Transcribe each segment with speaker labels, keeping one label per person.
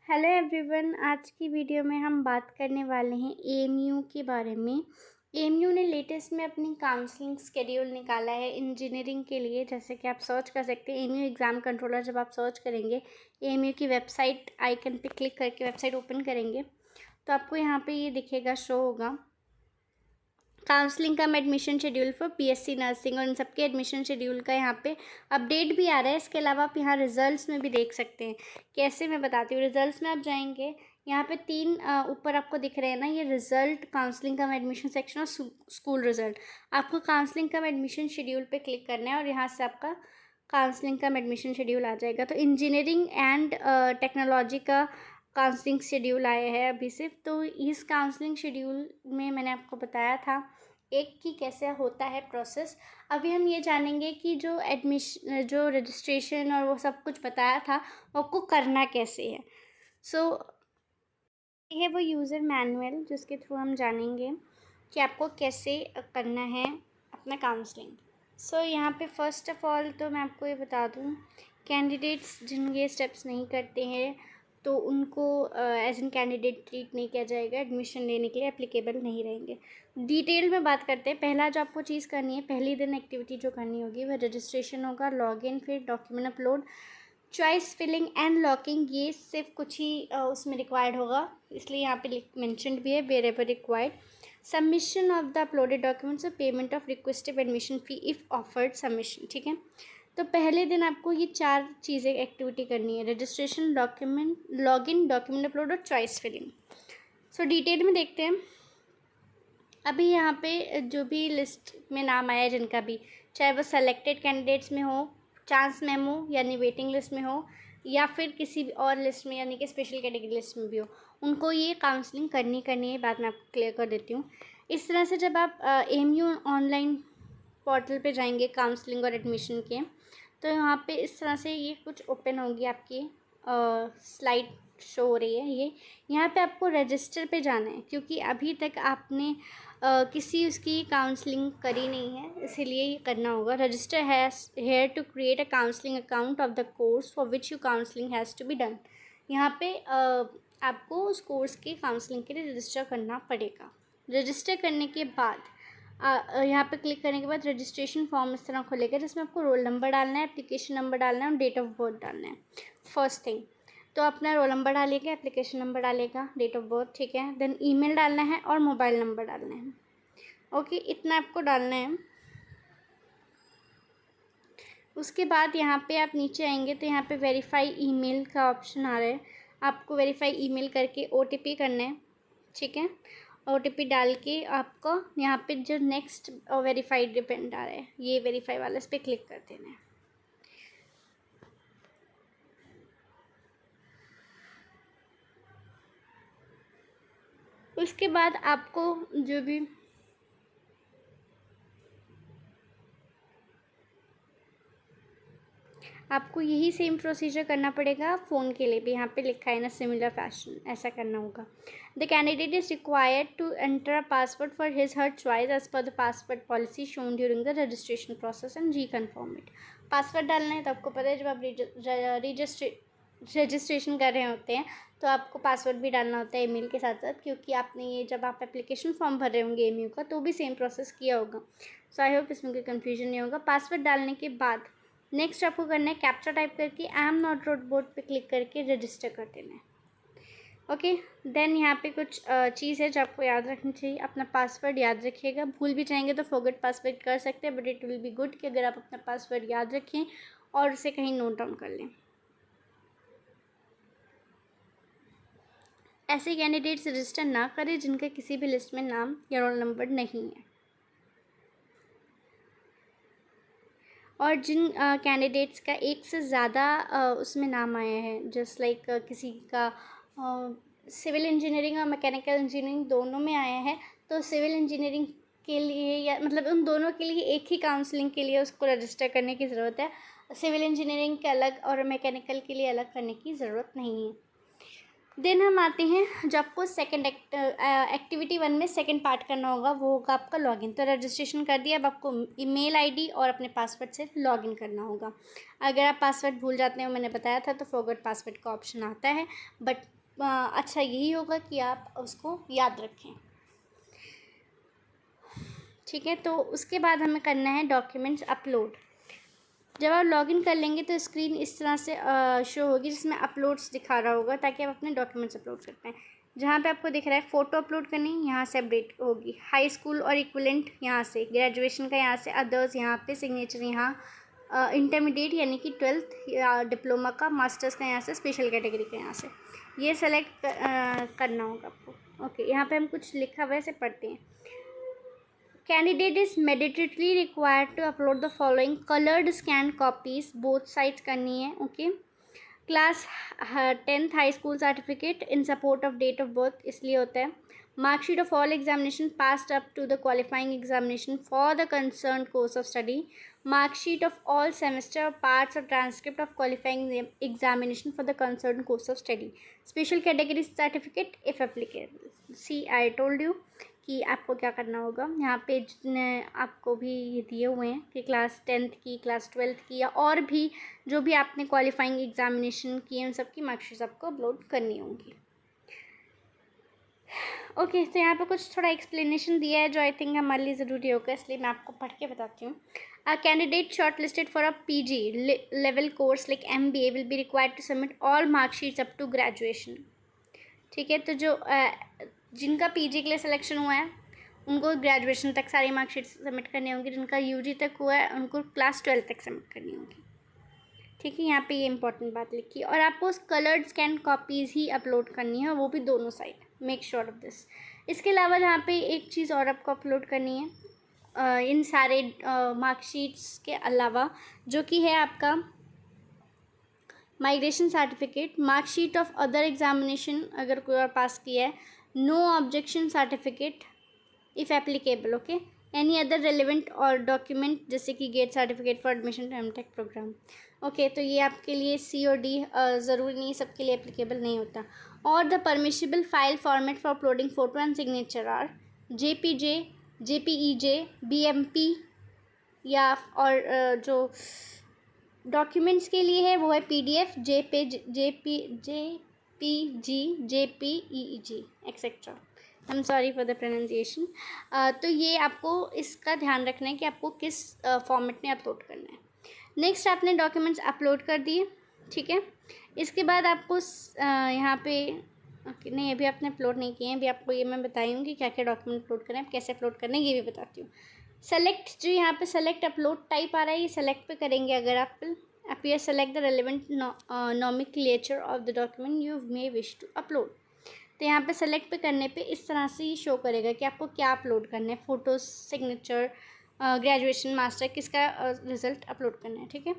Speaker 1: Hello everyone, आज की video में हम बात करने वाले हैं एएमयू के बारे में। एएमयू ने लेटेस्ट में अपनी काउंसलिंग शेड्यूल निकाला है इंजीनियरिंग के लिए। जैसे कि आप सर्च कर सकते हैं एएमयू एग्ज़ाम कंट्रोलर। जब आप सर्च करेंगे एएमयू की वेबसाइट आइकन पे क्लिक करके वेबसाइट ओपन करेंगे तो आपको यहाँ पे ये दिखेगा, शो होगा counselling come admission schedule for BSc nursing, और इन सबके एडमिशन शेड्यूल का यहाँ पे अपडेट भी आ रहा है। इसके अलावा आप यहाँ रिजल्ट्स में भी देख सकते हैं। कैसे, मैं बताती हूँ। रिजल्ट्स में आप जाएंगे, यहाँ पे तीन ऊपर आपको दिख रहे हैं ना, ये रिजल्ट, काउंसलिंग कम एडमिशन सेक्शन और स्कूल रिजल्ट। आपको काउंसलिंग कम एडमिशन शेड्यूल पे क्लिक करना है और यहाँ से आपका काउंसलिंग कम एडमिशन शेड्यूल आ जाएगा। तो इंजीनियरिंग एंड टेक्नोलॉजी का काउंसलिंग शेड्यूल आया है अभी सिर्फ। तो इस काउंसलिंग शेड्यूल में मैंने आपको बताया था एक कि कैसे होता है प्रोसेस। अभी हम ये जानेंगे कि जो रजिस्ट्रेशन और वो सब कुछ बताया था वो आपको करना कैसे है। ये है वो यूज़र मैनुअल जिसके थ्रू हम जानेंगे कि आपको कैसे करना है अपना काउंसलिंग। यहाँ पे फर्स्ट ऑफ ऑल तो मैं आपको ये बता दूँ, कैंडिडेट्स जिन ये स्टेप्स नहीं करते हैं तो उनको एज एन कैंडिडेट ट्रीट नहीं किया जाएगा, एडमिशन लेने के लिए एप्लीकेबल नहीं रहेंगे। डिटेल में बात करते हैं। पहला जो आपको चीज़ करनी है, पहली दिन एक्टिविटी जो करनी होगी वह रजिस्ट्रेशन होगा, लॉगिन, फिर document upload, choice filling and locking. ये सिर्फ कुछ ही उसमें रिक्वायर्ड होगा, इसलिए यहाँ पे मेंशन्ड भी है wherever required. Submission of the uploaded documents और payment of requested admission fee if offered submission. ठीक है, तो पहले दिन आपको ये 4 चीज़ें एक्टिविटी करनी है: registration, document, login, document upload और चॉइस फिलिंग। डिटेल में देखते हैं। अभी यहाँ पे जो भी लिस्ट में नाम आया है जिनका भी, चाहे वो सेलेक्टेड कैंडिडेट्स में हो, चांस मेमो यानी वेटिंग लिस्ट में हो, या फिर किसी भी और लिस्ट में यानी कि स्पेशल कैटेगरी लिस्ट में भी हो, उनको ये काउंसलिंग करनी है। बात मैं आपको क्लियर कर देती हूँ। इस तरह से जब आप एएमयू ऑनलाइन पोर्टल पे जाएंगे काउंसलिंग और एडमिशन के, तो यहाँ पे इस तरह से ये कुछ ओपन होगी, आपकी स्लाइड शो हो रही है ये। यहाँ पे आपको रजिस्टर पे जाना है क्योंकि अभी तक आपने किसी उसकी काउंसलिंग करी नहीं है, इसीलिए ये करना होगा। Register has here to create a counselling account of the course for which you counselling has to be done. यहाँ पे आपको उस कोर्स के काउंसलिंग के लिए रजिस्टर करना पड़ेगा। रजिस्टर करने के बाद यहाँ पे क्लिक करने के बाद रजिस्ट्रेशन फॉर्म इस तरह खुलेगा जिसमें आपको रोल नंबर डालना है, एप्लीकेशन नंबर डालना है और डेट ऑफ बर्थ डालना है। फर्स्ट थिंग तो अपना रोल नंबर डालेगा, एप्लीकेशन नंबर डालेगा, डेट ऑफ बर्थ, ठीक है। देन ईमेल डालना है और मोबाइल नंबर डालना है। ओके, इतना आपको डालना है। उसके बाद यहाँ पे आप नीचे आएंगे तो यहाँ पे वेरीफाई ईमेल का ऑप्शन आ रहा है। आपको वेरीफाई ईमेल करके ओटीपी करना है, ठीक है। ओटीपी डाल के आपको यहाँ पे जो नेक्स्ट वेरीफाइड डिपेंड आ रहा है, ये वेरीफाई वाला, इस पर क्लिक कर देना है। उसके बाद आपको जो भी आपको यही सेम प्रोसीजर करना पड़ेगा फ़ोन के लिए भी। यहाँ पे लिखा है ना, सिमिलर फैशन, ऐसा करना होगा। The candidate is required to enter a password for his her choice as per the password policy shown during the registration process and reconfirm it. Password डालना है तो आपको पता है, जब आप रजिस्ट्रेशन कर रहे होते हैं तो आपको पासवर्ड भी डालना होता है ईमेल के साथ साथ, क्योंकि आपने ये जब आप एप्लीकेशन फॉर्म भर रहे होंगे एएमयू का तो भी सेम प्रोसेस किया होगा। सो आई होप इसमें कोई कन्फ्यूजन नहीं होगा। पासवर्ड डालने के बाद नेक्स्ट आपको करना है कैप्चा टाइप करके आई एम नॉट रोबोट पे क्लिक करके रजिस्टर कर देना है। ओके, देन यहाँ पे कुछ चीज़ है जो आपको याद रखनी चाहिए। अपना पासवर्ड याद रखिएगा, भूल भी जाएंगे तो फॉरगेट पासवर्ड कर सकते हैं, but it will be good कि अगर आप अपना पासवर्ड याद रखें और उसे कहीं नोट डाउन कर लें। ऐसे कैंडिडेट्स रजिस्टर ना करें जिनका किसी भी लिस्ट में नाम या रोल नंबर नहीं है। और जिन कैंडिडेट्स का एक से ज़्यादा उसमें नाम आया है, जस्ट लाइक किसी का सिविल इंजीनियरिंग और मैकेनिकल इंजीनियरिंग दोनों में आया है, तो सिविल इंजीनियरिंग के लिए या मतलब उन दोनों के लिए एक ही काउंसलिंग के लिए उसको रजिस्टर करने की ज़रूरत है। सिविल इंजीनियरिंग के अलग और मैकेनिकल के लिए अलग करने की ज़रूरत नहीं है। देन हम आते हैं जब आपको सेकंड एक्टिविटी 1 में सेकंड पार्ट करना होगा, वो होगा आपका लॉगिन। तो रजिस्ट्रेशन कर दिया, अब आपको ईमेल आईडी और अपने पासवर्ड से लॉगिन करना होगा। अगर आप पासवर्ड भूल जाते हो, मैंने बताया था, तो फॉरगेट पासवर्ड का ऑप्शन आता है, बट अच्छा यही होगा कि आप उसको याद रखें। ठीक है, तो उसके बाद हमें करना है डॉक्यूमेंट्स अपलोड। जब आप लॉगिन कर लेंगे तो स्क्रीन इस तरह से शो होगी जिसमें अपलोड्स दिखा रहा होगा, ताकि आप अपने डॉक्यूमेंट्स अपलोड कर पाएँ। जहाँ पे आपको दिख रहा है फ़ोटो अपलोड करनी, यहाँ से अपडेट होगी। हाई स्कूल और इक्विवेलेंट यहाँ से, ग्रेजुएशन का यहाँ से, अदर्स यहाँ पे, सिग्नेचर यहाँ, इंटरमीडिएट यानी कि 12th या डिप्लोमा का, मास्टर्स का यहाँ से, स्पेशल कैटेगरी का यहाँ से, ये सेलेक्ट करना होगा आपको। ओके, यहाँ पे हम कुछ लिखा हुआ है, इसे पढ़ते हैं। Candidate is mandatorily required to upload the following colored scanned copies, both sides करनी है। Okay, class 10th high school certificate in support of date of birth इसलिए होता है। Marksheet of all examination passed up to the qualifying examination for the concern course of study. Marksheet of all semester और parts of transcript of qualifying examination for the concern course of study. Special category certificate if applicable. See I told you कि आपको क्या करना होगा। यहाँ पे जितने आपको भी ये दिए हुए हैं कि क्लास 10th की, क्लास 12th की, या और भी जो भी आपने क्वालिफाइंग एग्जामिनेशन किए उन सब की मार्कशीट आपको अपलोड करनी होंगी। ओके, तो यहाँ पे कुछ थोड़ा एक्सप्लेनेशन दिया है जो आई थिंक हमारे लिए ज़रूरी होगा, इसलिए मैं आपको पढ़ के बताती हूँ। A candidate shortlisted for a PG level course like MBA will be required to submit all marksheets up to graduation. ठीक है, तो जो जिनका PG के लिए सिलेक्शन हुआ है उनको ग्रेजुएशन तक सारी मार्कशीट सबमिट करनी होंगी। जिनका UG तक हुआ है उनको क्लास 12 तक सबमिट करनी होगी। ठीक है, यहाँ पे ये इंपॉर्टेंट बात लिखी, और आपको कलर्ड स्कैन कॉपीज़ ही अपलोड करनी है, वो भी दोनों side. Make sure of this. इसके अलावा यहाँ पे एक चीज़ और आपको अपलोड करनी है इन सारे मार्कशीट्स के अलावा, जो कि है आपका migration certificate, marksheet of other examination अगर कोई और पास किया है, no objection certificate if applicable. Okay, any other relevant और डॉक्यूमेंट जैसे कि GATE certificate for admission to MTech program. Okay, तो ये आपके लिए C और D ज़रूरी नहीं, सबके लिए एप्लीकेबल नहीं होता। और the permissible file format for uploading photo and signature are JPJ, JPEJ, BMP, या और जो डॉक्यूमेंट्स के लिए है वो है PDF, JPG, JPEG etcetera. I am sorry for the pronunciation. तो ये आपको इसका ध्यान रखना है कि आपको किस फॉर्मेट में अपलोड करना है। नेक्स्ट, आपने डॉक्यूमेंट्स अपलोड कर दिए। ठीक है, इसके बाद आपको यहाँ पे ओके नहीं, अभी आपने अपलोड नहीं किए हैं, अभी आपको ये मैं बताई हूँ कि क्या क्या डॉक्यूमेंट अपलोड करना है, कैसे अपलोड करना है, ये भी बताती हूँ। सेलेक्ट, जो यहाँ पे सेलेक्ट अपलोड टाइप आ रहा है, ये सेलेक्ट पे करेंगे। अगर आप ये select the relevant nomenclature of the document you may wish to upload. तो यहाँ पे सेलेक्ट पे करने पे इस तरह से ही शो करेगा कि आपको क्या अपलोड करना है, फ़ोटोज़, सिग्नेचर, ग्रेजुएशन, मास्टर, किसका रिज़ल्ट अपलोड करना है। ठीक है,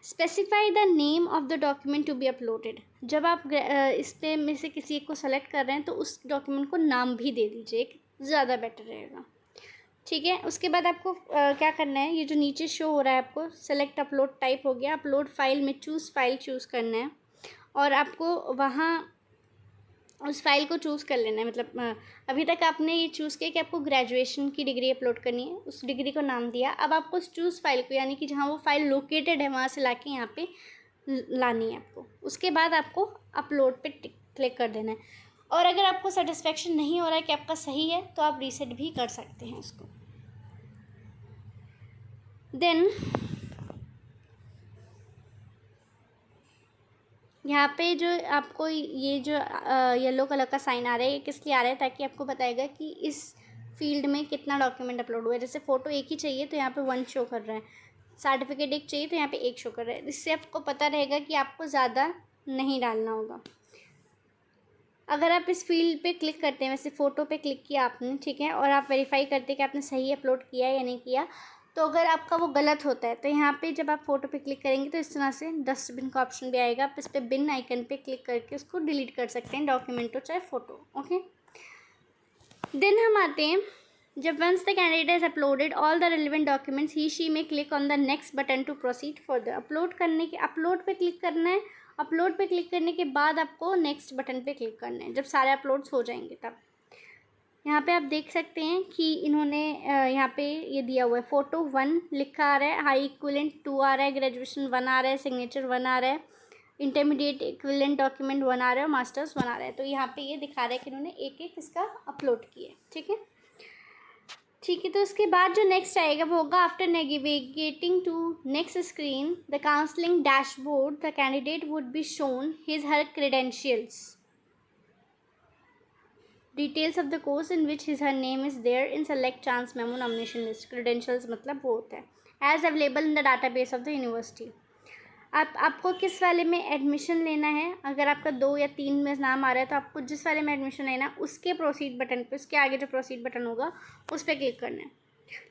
Speaker 1: specify the name of the document to be uploaded. जब आप इस पे में से किसी एक को सेलेक्ट कर रहे हैं तो उस डॉक्यूमेंट को नाम भी दे दीजिए, ज़्यादा बेटर रहेगा। ठीक है, उसके बाद आपको क्या करना है, ये जो नीचे शो हो रहा है आपको सेलेक्ट अपलोड टाइप हो गया, अपलोड फाइल में चूज़ फाइल चूज़ करना है, और आपको वहाँ उस फाइल को चूज़ कर लेना है। मतलब अभी तक आपने ये चूज़ किया कि आपको ग्रेजुएशन की डिग्री अपलोड करनी है, उस डिग्री को नाम दिया। अब आपको उस चूज़ फाइल को, यानी कि जहाँ वो फाइल लोकेटेड है वहाँ से लाके यहाँ पे लानी है आपको। उसके बाद आपको अपलोड पे क्लिक कर देना है, और अगर आपको सेटिस्फेक्शन नहीं हो रहा है कि आपका सही है तो आप रीसेट भी कर सकते हैं उसको। देन यहाँ पे जो आपको ये जो येलो कलर का साइन आ रहा है, ये किस लिए आ रहा है, ताकि आपको बताएगा कि इस फील्ड में कितना डॉक्यूमेंट अपलोड हुआ है। जैसे फ़ोटो एक ही चाहिए तो यहाँ पे 1 शो कर रहा है, सर्टिफिकेट एक चाहिए तो यहाँ पे 1 शो कर रहा है। इससे आपको पता रहेगा कि आपको ज़्यादा नहीं डालना होगा। अगर आप इस फील्ड पे क्लिक करते हैं, वैसे फ़ोटो पे क्लिक किया आपने, ठीक है, और आप वेरीफाई करते हैं कि आपने सही अपलोड किया है या नहीं किया, तो अगर आपका वो गलत होता है तो यहाँ पे जब आप फ़ोटो पे क्लिक करेंगे तो इस तरह से डस्टबिन का ऑप्शन भी आएगा। आप इस पर बिन आइकन पे क्लिक करके उसको डिलीट कर सकते हैं, डॉक्यूमेंट हो चाहे फ़ोटो। ओके, देन हम आते हैं, जब once the candidate is uploaded all the relevant documents he she may click on the next button to proceed further. Upload करने के अपलोड पे क्लिक करना है। अपलोड पे क्लिक करने के बाद आपको नेक्स्ट बटन पे क्लिक करना है, जब सारे अपलोड्स हो जाएंगे तब। यहाँ पे आप देख सकते हैं कि इन्होंने यहाँ पे ये दिया हुआ है, फ़ोटो 1 लिखा आ रहा है, हाई इक्विवेलेंट 2 आ रहा है, ग्रेजुएशन 1 आ रहा है, सिग्नेचर 1 आ रहा है, इंटरमीडिएट इक्विवेलेंट डॉक्यूमेंट 1 आ रहा है और मास्टर्स 1 आ रहा है। तो यहाँ पे ये दिखा रहा है कि इन्होंने एक एक इसका अपलोड किया है। ठीक है, ठीक है। तो उसके बाद जो नेक्स्ट आएगा वो होगा after navigating to next screen the counselling dashboard the candidate would be shown his her credentials, details of the course in which his her name is there in select chance memo nomination list. Credentials मतलब वो होता है as available in the database of the university. आपको किस वाले में admission लेना है, अगर आपका 2 या 3 में नाम आ रहा है तो आपको जिस वाले में एडमिशन लेना है उसके प्रोसीड बटन पे, उसके आगे जो प्रोसीड बटन होगा उस पर क्लिक करना है।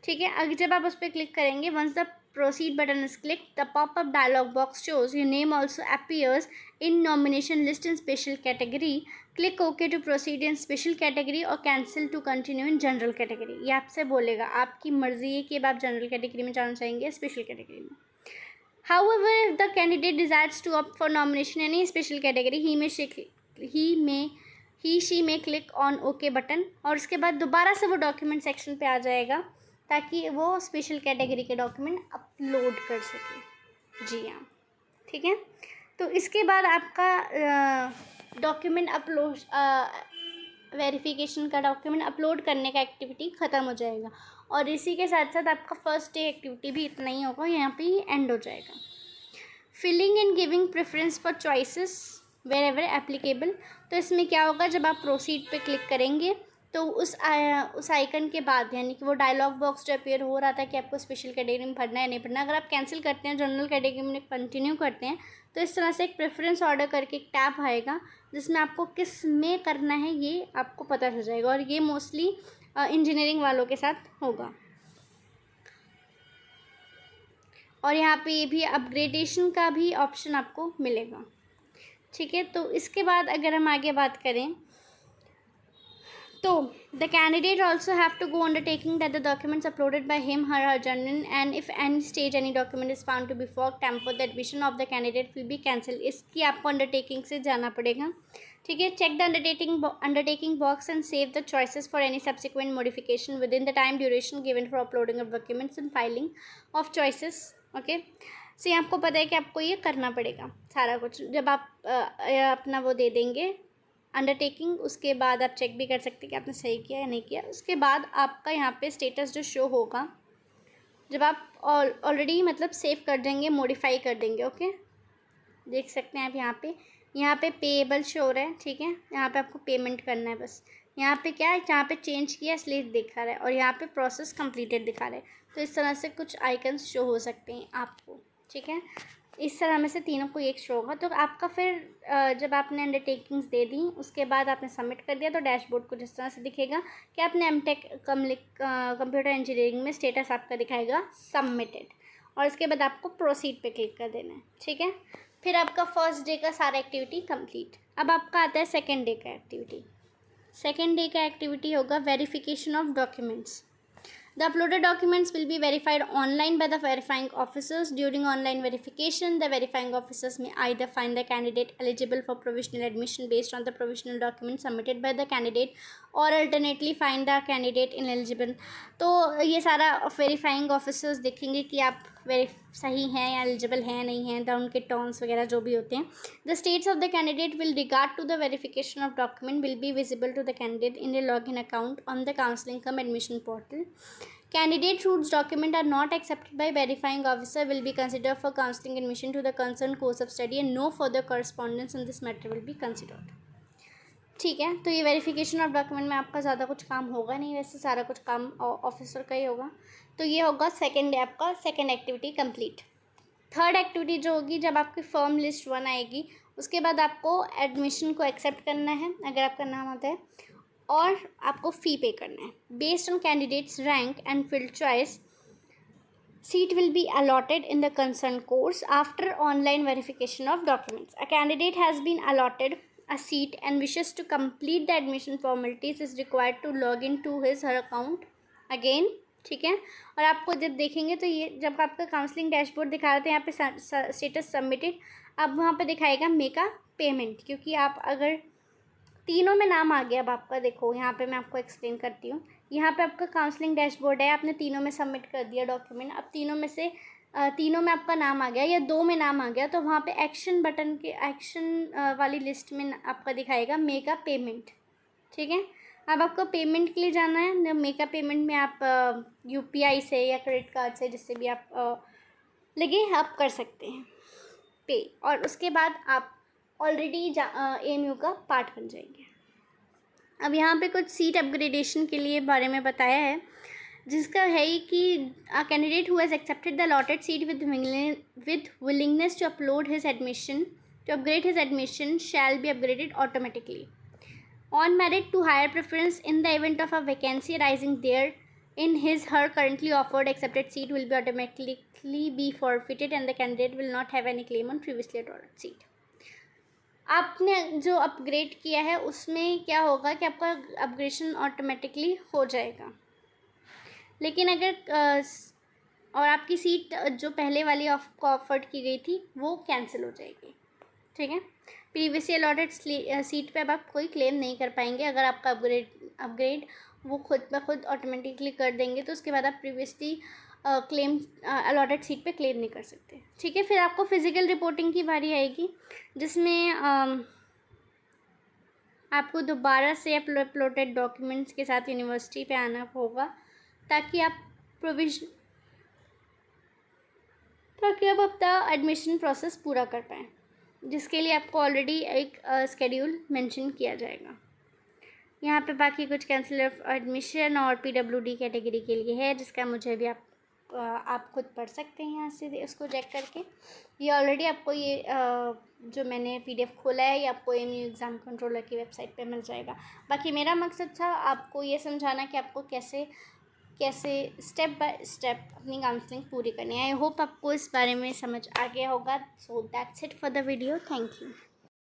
Speaker 1: ठीक है, अगर जब आप उस पर क्लिक करेंगे, once the proceed button is click the popup dialog box shows your name also appears in nomination list in special category. Click okay to proceed in special category और cancel to continue in general category. ये आपसे बोलेगा, आपकी मर्जी है कि अब आप जनरल कैटेगरी में जाना चाहेंगे स्पेशल कैटेगरी में। However, if the candidate desires to opt for nomination in any special category, she may click on OK button और उसके बाद दोबारा से वो डॉक्यूमेंट सेक्शन पे आ जाएगा ताकि वो स्पेशल कैटेगरी के डॉक्यूमेंट अपलोड कर सके। जी हाँ, ठीक है। तो इसके बाद आपका डॉक्यूमेंट अपलोड वेरिफिकेशन का डॉक्यूमेंट अपलोड करने का एक्टिविटी ख़त्म हो जाएगा और इसी के साथ साथ आपका फर्स्ट डे एक्टिविटी भी इतना ही होगा, यहाँ पे ही एंड हो जाएगा। Filling and giving preference for choices wherever applicable. तो इसमें क्या होगा, जब आप प्रोसीड पे क्लिक करेंगे तो उस आइकन के बाद, यानी कि वो डायलॉग बॉक्स जो अपीयर हो रहा था कि आपको स्पेशल कैटेगरी में भरना है नहीं भरना, अगर आप कैंसिल करते हैं जनरल कैटेगरी में कंटिन्यू करते हैं तो इस तरह से एक प्रेफरेंस ऑर्डर करके एक टैब आएगा जिसमें आपको किस में करना है ये आपको पता चल जाएगा और ये मोस्टली इंजीनियरिंग वालों के साथ होगा। और यहाँ पे ये भी अपग्रेडेशन का भी ऑप्शन आपको मिलेगा। ठीक है, तो इसके बाद अगर हम आगे बात करें तो the candidate also have to go undertaking that the documents uploaded by him her journal and if any stage any document is found to be for tamper the admission of the candidate will be cancel. इसकी आपको undertaking से जाना पड़ेगा। ठीक है, check the undertaking box and save the choices for any subsequent modification within the time duration given for uploading of documents and filing of choices. Okay, सो ये आपको पता है कि आपको ये करना पड़ेगा सारा कुछ। जब आप अपना वो दे देंगे अंडरटेकिंग, उसके बाद आप चेक भी कर सकते हैं कि आपने सही किया या नहीं किया। उसके बाद आपका यहाँ पे स्टेटस जो शो होगा जब आप ऑलरेडी मतलब सेव कर देंगे, मॉडिफाई कर देंगे। ओके, देख सकते हैं आप यहाँ पे पेएबल शो हो रहा है। ठीक है, यहाँ पे आपको पेमेंट करना है बस। यहाँ पे क्या है, जहाँ पे चेंज किया इसलिए दिखा रहा है और यहाँ पे प्रोसेस कंप्लीटेड दिखा रहा है। तो इस तरह से कुछ आइकन्स शो हो सकते हैं आपको। ठीक है, इस तरह में से तीनों को एक शो होगा। तो आपका फिर जब आपने अंडरटेकिंग्स दे दी उसके बाद आपने सबमिट कर दिया तो डैशबोर्ड को जिस तरह से दिखेगा कि आपने एमटेक कंप्यूटर इंजीनियरिंग में स्टेटस आपका दिखाएगा सबमिटेड और इसके बाद आपको प्रोसीड पे क्लिक कर देना है। ठीक है, फिर आपका फर्स्ट डे का सारा एक्टिविटी कंप्लीट। अब आपका आता है सेकेंड डे का एक्टिविटी। सेकेंड डे का एक्टिविटी होगा verification of documents. The uploaded documents will be verified online by the verifying officers. During online verification, the verifying officers may either find the candidate eligible for provisional admission based on the provisional documents submitted by the candidate or alternately find the candidate ineligible. तो ये सारा verifying officers देखेंगे कि आप सही हैं या eligible हैं नहीं हैं, तो उनके टर्म्स वगैरह जो भी होते हैं। The status of the candidate will regard to the verification of document will be visible to the candidate in a login account on the counseling cum admission portal. Candidate whose documents are not accepted by verifying officer will be considered for counseling admission to the concerned course of study and no further correspondence on this matter will be considered. ठीक है, तो ये verification of document में आपका ज़्यादा कुछ काम होगा नहीं, वैसे सारा कुछ काम ऑफिसर का ही होगा। तो ये होगा सेकेंड डे आपका second activity complete. Third activity जो होगी, जब आपकी फॉर्म लिस्ट 1 आएगी उसके बाद आपको एडमिशन को एक्सेप्ट करना है अगर आपका नाम आता है और आपको फ़ी पे करना है। Based on candidates rank and field choice seat will be allotted in the concerned course after online verification of documents. A candidate has been allotted a seat and wishes to complete the admission formalities is required to log in to his her account again. ठीक है, और आपको जब देखेंगे तो ये जब आपका काउंसलिंग डैशबोर्ड दिखा रहे थे यहाँ पे स्टेटस सबमिटेड, अब वहाँ पे दिखाएगा मेक अ पेमेंट, क्योंकि आप अगर तीनों में नाम आ गया। अब आपका देखो यहाँ पे मैं आपको एक्सप्लेन करती हूँ। यहाँ पे आपका काउंसलिंग डैशबोर्ड है, आपने तीनों में सबमिट कर दिया डॉक्यूमेंट। अब तीनों में से तीनों में आपका नाम आ गया या 2 में नाम आ गया, तो वहाँ पे एक्शन बटन के एक्शन वाली लिस्ट में आपका दिखाएगा मेक अ पेमेंट। ठीक है, अब आपको पेमेंट के लिए जाना है। मेक अ पेमेंट में आप UPI से या क्रेडिट कार्ड से, जिससे भी आप लगे आप कर सकते हैं पे, और उसके बाद आप ऑलरेडी AMU का पार्ट बन जाएंगे। अब यहाँ पे कुछ सीट अपग्रेडेशन के लिए बारे में बताया है, जिसका है कि candidate who has accepted the allotted seat with willingness to upload his admission to upgrade his admission shall be upgraded automatically on merit to higher preference in the event of a vacancy arising there in his her currently offered accepted seat will be automatically be forfeited and the candidate will not have any claim on previously allotted seat। आपने जो upgrade किया है उसमें क्या होगा कि आपका upgradation automatically हो जाएगा, लेकिन अगर और आपकी सीट जो पहले वाली आपको ऑफर्ड की गई थी वो कैंसिल हो जाएगी। ठीक है, प्रीवियसली अलॉटेड सीट पे अब आप कोई क्लेम नहीं कर पाएंगे। अगर आपका अपग्रेड वो खुद ब खुद ऑटोमेटिकली कर देंगे तो उसके बाद आप प्रीवियसली क्लेम अलॉटेड सीट पे क्लेम नहीं कर सकते। ठीक है, फिर आपको फिज़िकल रिपोर्टिंग की बारी आएगी, जिसमें आपको दोबारा से अपलोडेड डॉक्यूमेंट्स के साथ यूनिवर्सिटी पे आना होगा ताकि आप अपना एडमिशन प्रोसेस पूरा कर पाएँ, जिसके लिए आपको ऑलरेडी एक स्केड्यूल मेंशन किया जाएगा। यहाँ पे बाकी कुछ कैंसिल ऑफ एडमिशन और PWD कैटेगरी के लिए है, जिसका मुझे भी आप खुद पढ़ सकते हैं यहाँ से इसको चेक करके। ये ऑलरेडी आपको ये जो मैंने PDF खोला है ये आपको AMU एग्ज़ाम कंट्रोलर की वेबसाइट पे मिल जाएगा। बाकी मेरा मकसद था आपको ये समझाना कि आपको कैसे स्टेप बाय स्टेप अपनी काउंसलिंग पूरी करनी है। आई होप आपको इस बारे में समझ आ गया होगा। So that's it for the video. Thank you.